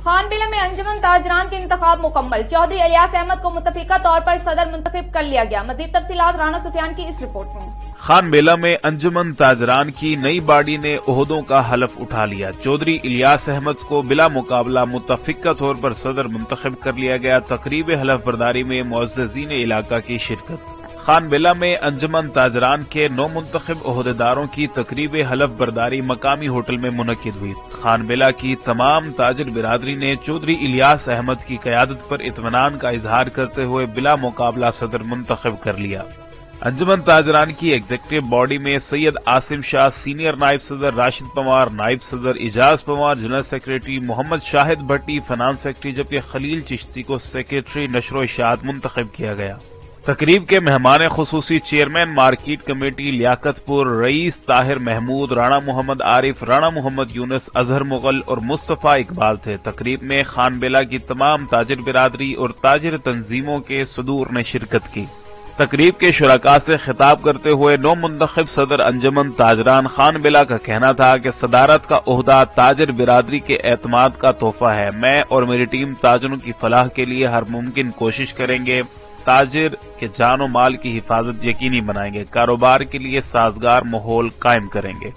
खानबिला में अंजुमन ताजरान के इंतखाब मुकम्मल। चौधरी इलियास अहमद को मुतफिका तौर पर सदर मुंतखब कर लिया गया। मजीद तफसीलात राना सुफियान की इस रिपोर्ट में। खानबेला में अंजुमन ताजरान की नई बाड़ी ने ओहदों का हलफ उठा लिया। चौधरी इलियास अहमद को बिला मुकाबला मुतफिका तौर पर सदर मुंतखब कर लिया गया। तकरीब हलफ बर्दारी में मुअज़्ज़ज़ीन इलाका की शिरकत। खानबेला में अंजुमन ताजरान के 9 मुंतखब ओहदेदारों की तकरीब हलफ बर्दारी मकामी होटल में मुनक्किद हुई। खानबेला की तमाम ताजिर बिरादरी ने चौधरी इलियास अहमद की क़यादत पर इत्मीनान का इजहार करते हुए बिला मुकाबला सदर मुंतखब कर लिया। अंजुमन ताजरान की एग्जीक्यूटिव बॉडी में सैयद आसिम शाह, सीनियर नायब सदर राशिद पवार, नायब सदर इजाज पवार, जनरल सेक्रेटरी मोहम्मद शाहिद भट्टी, फाइनेंस सेक्रेटरी, जबकि खलील चिश्ती को सेक्रेटरी नशर इशाअत मुंतखब किया गया। तकरीब के मेहमान खुसूसी chairman market committee Liaquatpur rice Tahir Mahmood, Rana Mohammad Arif, Rana Mohammad Yunus, Azhar Mughal और मुस्तफा इकबाल थे। तकरीब में खानबेला की तमाम ताजिर बिरादरी और ताजिर तंजीमों के सदूर ने शिरकत की। तकरीब के शुरका से खिताब करते हुए नौ मुंतखब सदर अंजुमन ताजरान खानबेला का कहना था कि सदारत का ओहदा ताजिर बिरादरी के एतमाद का तोहफा है। मैं और मेरी टीम ताजिरों की फलाह के लिए हर मुमकिन कोशिश करेंगे। ताजिर के जान और माल की हिफाजत यकीनी बनाएंगे। कारोबार के लिए साजगार माहौल कायम करेंगे।